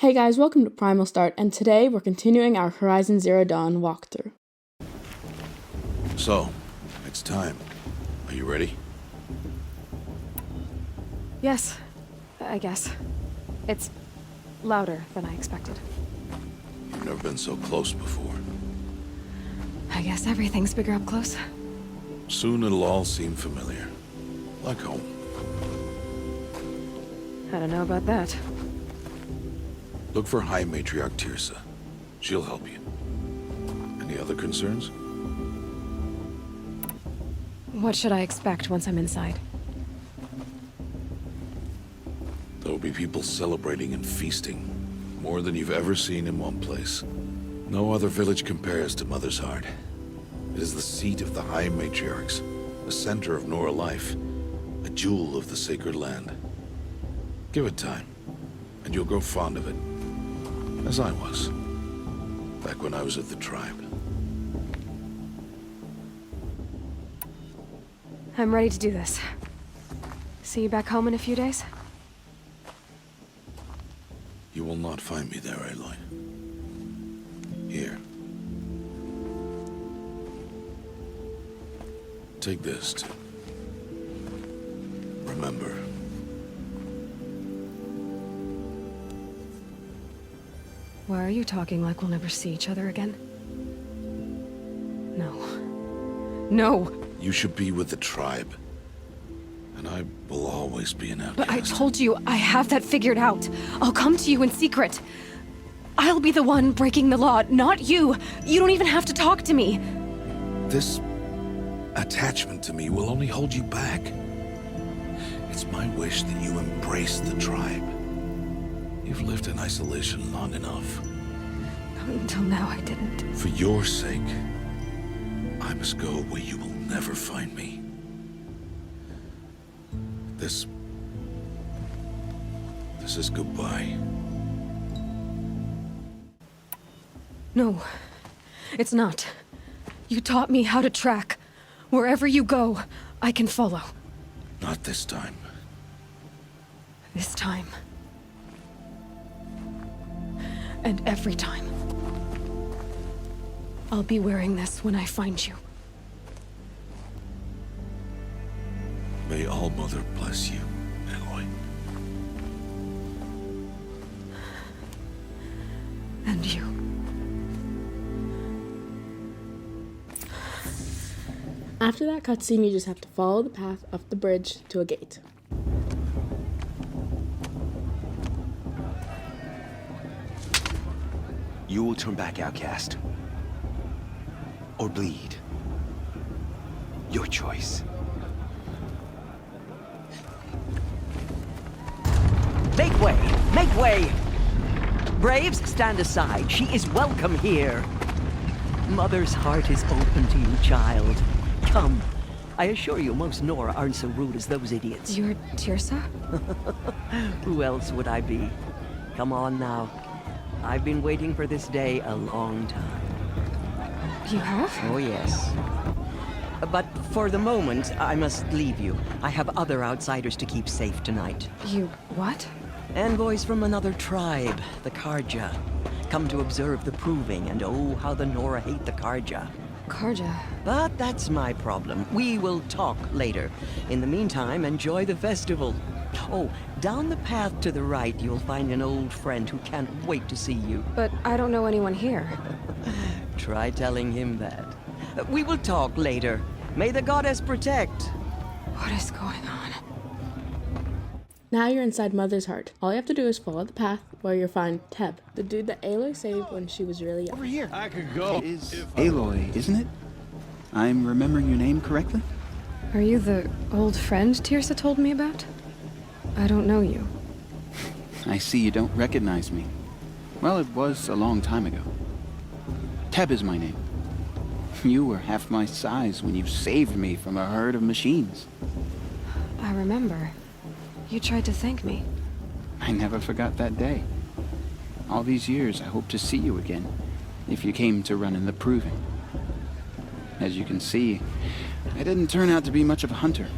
Hey guys, welcome to Primal Start, and today we're continuing our Horizon Zero Dawn walkthrough. So, it's time. Are you ready? Yes, I guess. It's louder than I expected. You've never been so close before. I guess everything's bigger up close. Soon it'll all seem familiar. Like home. I don't know about that. Look for High Matriarch Tirsa. She'll help you. Any other concerns? What should I expect once I'm inside? There'll be people celebrating and feasting. More than you've ever seen in one place. No other village compares to MothersHeart. It is the seat of the High Matriarchs, the center of Nora life, a jewel of the sacred land. Give it time, and you'll grow fond of it. As I was, back when I was at the tribe. I'm ready to do this. See you back home in a few days? You will not find me there, Aloy. Here. Take this to remember. Why are you talking like we'll never see each other again? No. No! You should be with the tribe. And I will always be an outcast. But I told you, I have that figured out. I'll come to you in secret. I'll be the one breaking the law, not you. You don't even have to talk to me. This attachment to me will only hold you back. It's my wish that you embrace the tribe. You've lived in isolation long enough. Until now, I didn't. For your sake, I must go where you will never find me. This is goodbye. No, it's not. You taught me how to track. Wherever you go, I can follow. Not this time. This time. And every time. I'll be wearing this when I find you. May All Mother bless you, Aloy. And you. After that cutscene, you just have to follow the path up the bridge to a gate. You will turn back, outcast. Or bleed. Your choice. Make way! Make way! Braves, stand aside. She is welcome here. Mother's heart is open to you, child. Come. I assure you, most Nora aren't so rude as those idiots. You're Tirsa? Who else would I be? Come on now. I've been waiting for this day a long time. You have? Oh, yes. But for the moment, I must leave you. I have other outsiders to keep safe tonight. You what? Envoys from another tribe, the Karja. Come to observe the proving, and oh, how the Nora hate the Karja. Karja. But that's my problem. We will talk later. In the meantime, enjoy the festival. Oh, down the path to the right, you'll find an old friend who can't wait to see you. But I don't know anyone here. Try telling him that. We will talk later. May the goddess protect. What is going on? Now you're inside MothersHeart. All you have to do is follow the path where you'll find Teb, the dude that Aloy saved when she was really young. Over here. I could go. It is Aloy, isn't it? I'm remembering your name correctly? Are you the old friend Tirsa told me about? I don't know you. I see you don't recognize me. Well, it was a long time ago. Teb is my name. You were half my size when you saved me from a herd of machines. I remember. You tried to thank me. I never forgot that day. All these years, I hope to see you again, if you came to run in the proving. As you can see, I didn't turn out to be much of a hunter.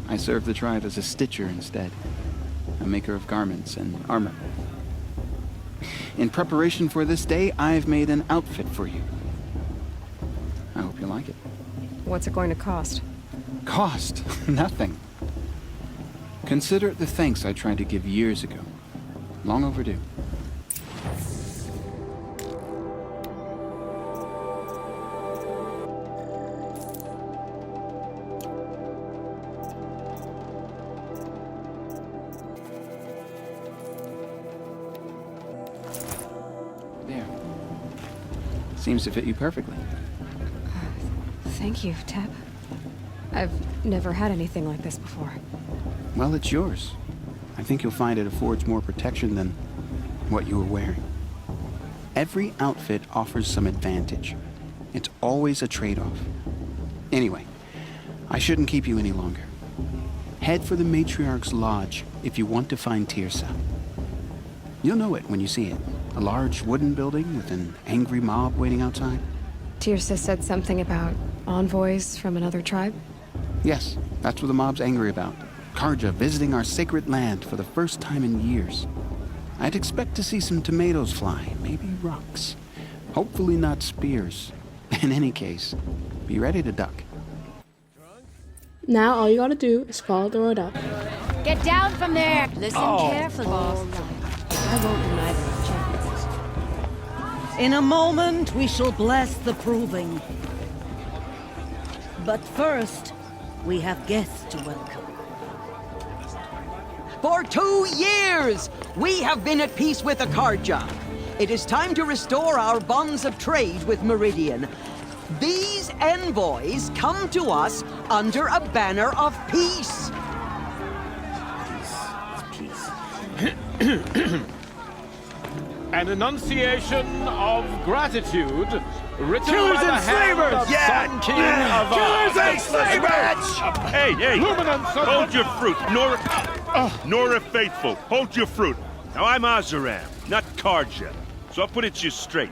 I served the tribe as a stitcher instead, a maker of garments and armor. In preparation for this day, I've made an outfit for you. I hope you like it. What's it going to cost? Cost? Nothing. Consider it the thanks I tried to give years ago. Long overdue. There. Seems to fit you perfectly. Thank you, Teb. I've never had anything like this before. Well, it's yours. I think you'll find it affords more protection than what you were wearing. Every outfit offers some advantage. It's always a trade-off. Anyway, I shouldn't keep you any longer. Head for the Matriarch's Lodge if you want to find Tirsa. You'll know it when you see it. A large wooden building with an angry mob waiting outside. Tirsa said something about envoys from another tribe? Yes, that's what the mob's angry about. Karja visiting our sacred land for the first time in years. I'd expect to see some tomatoes fly, maybe rocks. Hopefully not spears. In any case, be ready to duck. Now all you gotta do is follow the road up. Get down from there! Listen carefully. I won't deny the champions. In a moment, we shall bless the proving. But first, we have guests to welcome. For 2 years, we have been at peace with Akarja. It is time to restore our bonds of trade with Meridian. These envoys come to us under a banner of peace. An enunciation of gratitude written Killers by the and hand slavers! of Sun King of Killers and slavers! Hey, Luminance of hold the- your fruit. Nora Faithful, hold your fruit. Now, I'm Azaram, not Karja, so I'll put it to you straight.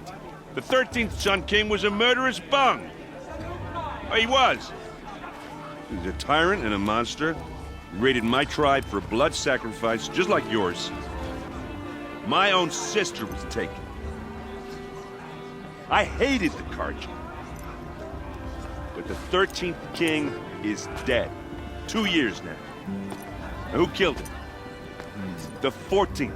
The 13th Sun King was a murderous bung. Oh, he was. He was a tyrant and a monster. He raided my tribe for a blood sacrifice, just like yours. My own sister was taken. I hated the Karja. But the 13th King is dead. 2 years now. Now, who killed him? The 14th.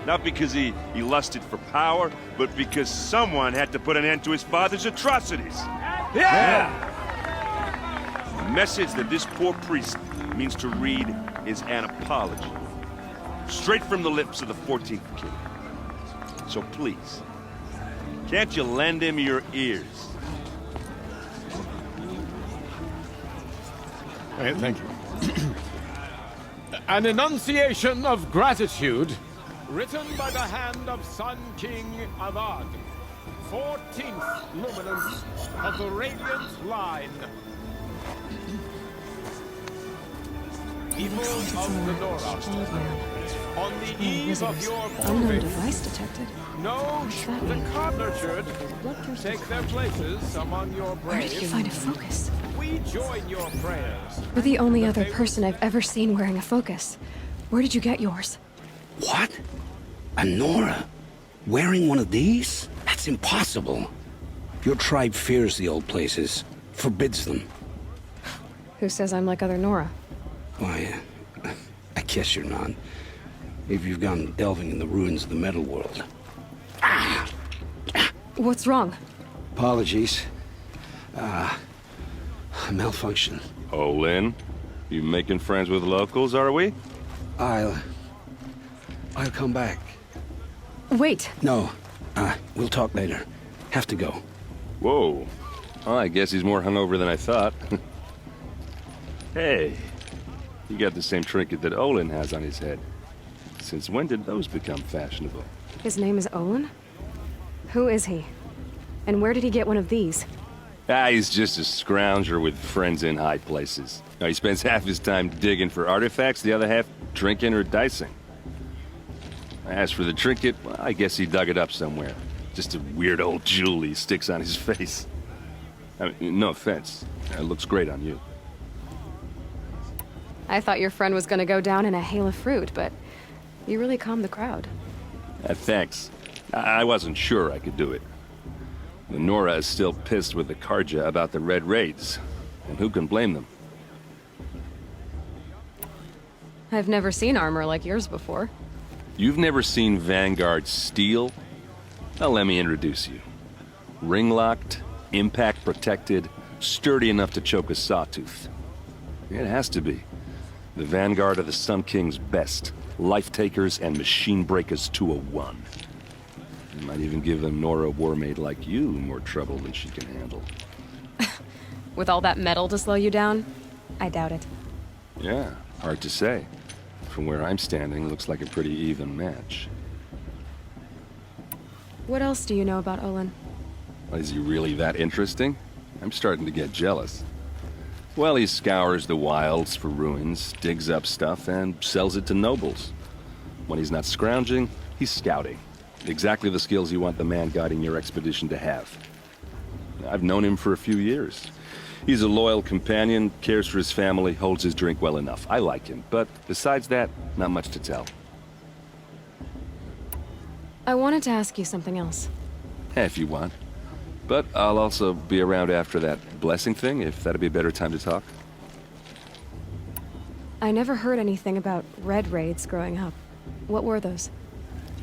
Not because he lusted for power, but because someone had to put an end to his father's atrocities. Yeah! The message that this poor priest means to read is an apology. Straight from the lips of the 14th King. So please, can't you lend him your ears? Thank you. An enunciation of gratitude written by the hand of Sun King Avad, 14th luminance of the Radiant Line. People of the Nora, on the eve of your Unknown proving, device detected. know the nurtured take their places among your Where did you braves. find a focus? We join your prayers. You're the only other person I've ever seen wearing a focus. Where did you get yours? What? A Nora? Wearing one of these? That's impossible. Your tribe fears the old places, forbids them. Who says I'm like other Nora? Why, I guess you're not. If you've gone delving in the ruins of the metal world. What's wrong? Apologies. Malfunction. Oh, Lynn, you making friends with locals, are we? I'll come back. Wait. No, we'll talk later. Have to go. Whoa. Well, I guess he's more hungover than I thought. Hey, you got the same trinket that Olin has on his head. Since when did those become fashionable? His name is Olin? Who is he? And where did he get one of these? He's just a scrounger with friends in high places. Now, he spends half his time digging for artifacts, the other half drinking or dicing. As for the trinket, well, I guess he dug it up somewhere. Just a weird old jewel he sticks on his face. I mean, no offense. It looks great on you. I thought your friend was gonna go down in a hail of fruit, but you really calmed the crowd. Thanks. I wasn't sure I could do it. The Nora is still pissed with the Karja about the Red Raids, and who can blame them? I've never seen armor like yours before. You've never seen Vanguard steel? Well, let me introduce you. Ring-locked, impact-protected, sturdy enough to choke a sawtooth. It has to be. The Vanguard of the Sun King's best. Life-takers and machine breakers to a one. You might even give a Nora warmaid like you more trouble than she can handle. With all that metal to slow you down? I doubt it. Yeah, hard to say. From where I'm standing, looks like a pretty even match. What else do you know about Olin? Is he really that interesting? I'm starting to get jealous. Well, he scours the wilds for ruins, digs up stuff, and sells it to nobles. When he's not scrounging, he's scouting. Exactly the skills you want the man guiding your expedition to have. I've known him for a few years. He's a loyal companion, cares for his family, holds his drink well enough. I like him, but besides that, not much to tell. I wanted to ask you something else. If you want. But I'll also be around after that blessing thing, if that'd be a better time to talk. I never heard anything about Red Raids growing up. What were those?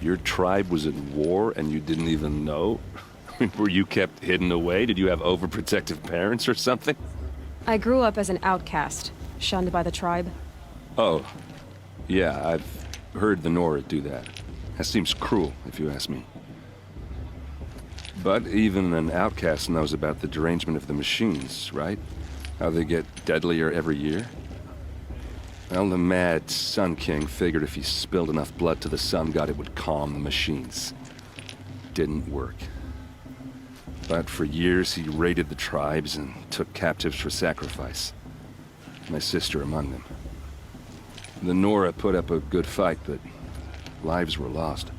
Your tribe was at war and you didn't even know? Were you kept hidden away? Did you have overprotective parents or something? I grew up as an outcast, shunned by the tribe. Oh, yeah, I've heard the Nora do that. That seems cruel, if you ask me. But even an outcast knows about the derangement of the machines, right? How they get deadlier every year? Well, the mad Sun King figured if he spilled enough blood to the Sun God, it would calm the machines. Didn't work. But for years, he raided the tribes and took captives for sacrifice. My sister among them. The Nora put up a good fight, but lives were lost.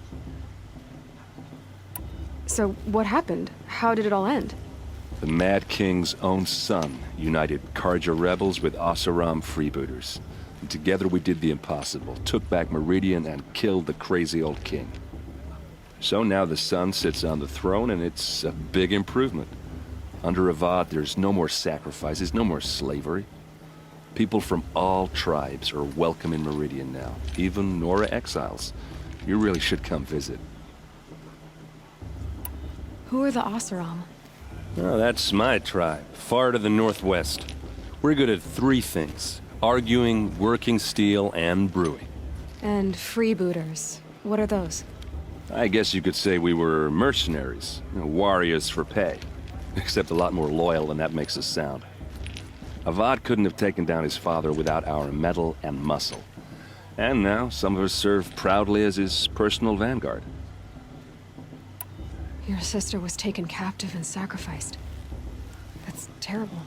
So what happened? How did it all end? The Mad King's own son united Karja rebels with Oseram freebooters. And together we did the impossible, took back Meridian and killed the crazy old king. So now the son sits on the throne and it's a big improvement. Under Avad, there's no more sacrifices, no more slavery. People from all tribes are welcome in Meridian now, even Nora exiles. You really should come visit. Who are the Oseram? Oh, that's my tribe, far to the northwest. We're good at three things: arguing, working steel, and brewing. And freebooters. What are those? I guess you could say we were mercenaries, warriors for pay. Except a lot more loyal than that makes us sound. Avad couldn't have taken down his father without our metal and muscle. And now some of us serve proudly as his personal vanguard. Your sister was taken captive and sacrificed. That's terrible.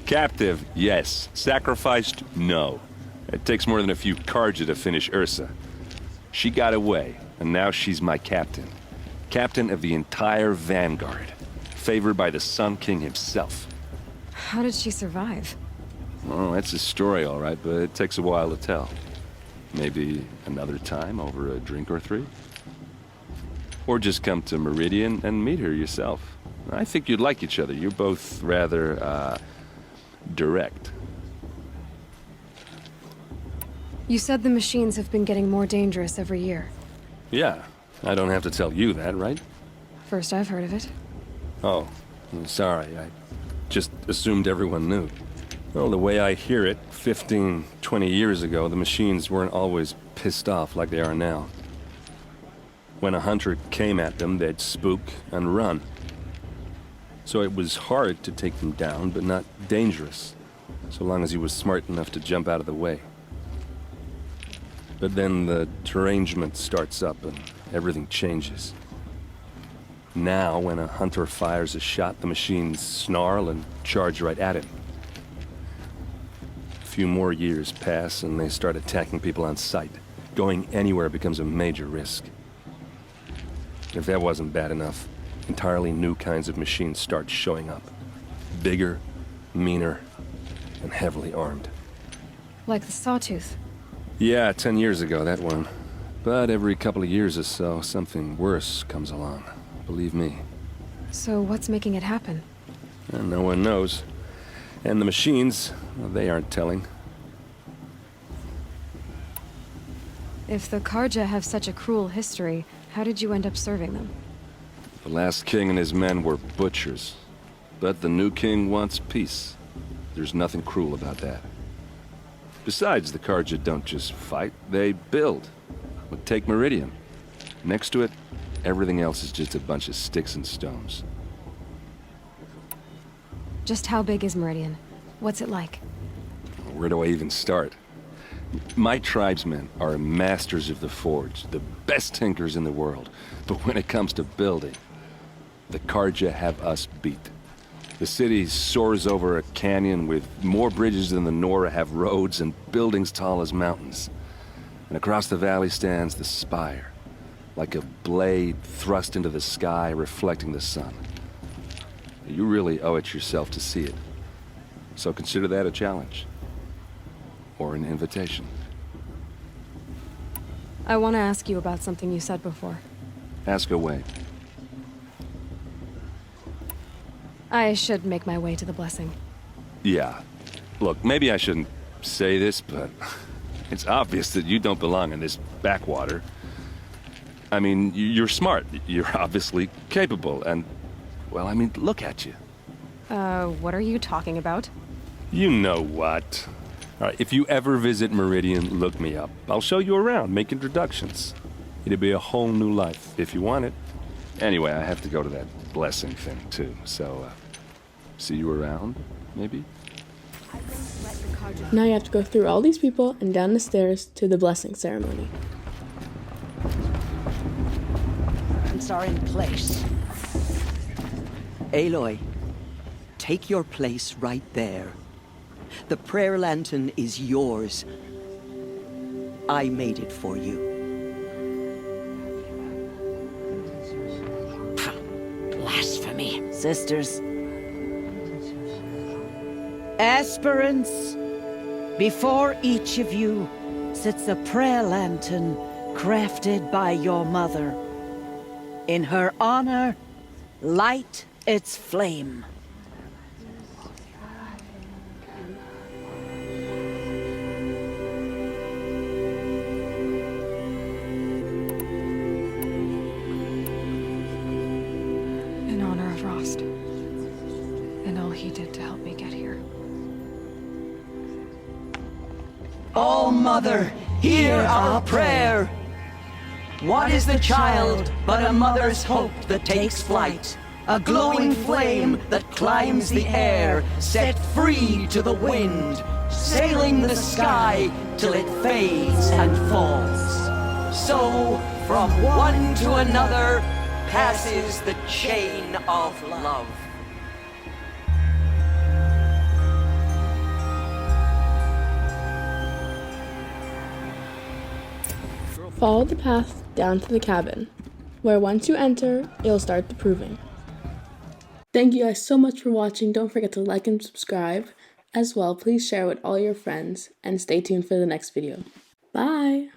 Captive, yes. Sacrificed, no. It takes more than a few Karja to finish Ursa. She got away, and now she's my captain. Captain of the entire Vanguard. Favored by the Sun King himself. How did she survive? Oh, that's a story, all right, but it takes a while to tell. Maybe another time over a drink or three? Or just come to Meridian and meet her yourself. I think you'd like each other. You're both rather, direct. You said the machines have been getting more dangerous every year. Yeah, I don't have to tell you that, right? First I've heard of it. Oh, I'm sorry. I just assumed everyone knew. Well, the way I hear it, 15, 20 years ago, the machines weren't always pissed off like they are now. When a hunter came at them, they'd spook and run. So it was hard to take them down, but not dangerous, so long as he was smart enough to jump out of the way. But then the derangement starts up and everything changes. Now, when a hunter fires a shot, the machines snarl and charge right at him. A few more years pass and they start attacking people on sight. Going anywhere becomes a major risk. If that wasn't bad enough, entirely new kinds of machines start showing up. Bigger, meaner, and heavily armed. Like the Sawtooth. Yeah, 10 years ago, that one. But every couple of years or so, something worse comes along. Believe me. So what's making it happen? And no one knows. And the machines, well, they aren't telling. If the Karja have such a cruel history, how did you end up serving them? The last king and his men were butchers. But the new king wants peace. There's nothing cruel about that. Besides, the Karja don't just fight, they build. But take Meridian. Next to it, everything else is just a bunch of sticks and stones. Just how big is Meridian? What's it like? Where do I even start? My tribesmen are masters of the forge, the best tinkers in the world. But when it comes to building, the Karja have us beat. The city soars over a canyon with more bridges than the Nora have roads and buildings tall as mountains. And across the valley stands the spire, like a blade thrust into the sky reflecting the sun. You really owe it yourself to see it. So consider that a challenge. Or an invitation. I want to ask you about something you said before. Ask away. I should make my way to the blessing. Yeah. Look, maybe I shouldn't say this, but it's obvious that you don't belong in this backwater. I mean, you're smart. You're obviously capable, and, well, I mean, look at you. What are you talking about? You know what. All right, if you ever visit Meridian, look me up. I'll show you around, make introductions. It'll be a whole new life, if you want it. Anyway, I have to go to that blessing thing, too, so, see you around, maybe? Now you have to go through all these people and down the stairs to the blessing ceremony. Are in place. Aloy, take your place right there. The prayer lantern is yours. I made it for you. Blasphemy. Sisters. Aspirants, before each of you sits a prayer lantern crafted by your mother. In her honor, light its flame. In honor of Rost. And all he did to help me get here. Oh, Mother, hear our prayer. What is the child but a mother's hope that takes flight? A glowing flame that climbs the air, set free to the wind, sailing the sky till it fades and falls. So, from one to another, passes the chain of love. Follow the path down to the cabin, where once you enter, it'll start the proving. Thank you guys so much for watching. Don't forget to like and subscribe. As well, please share with all your friends and stay tuned for the next video. Bye!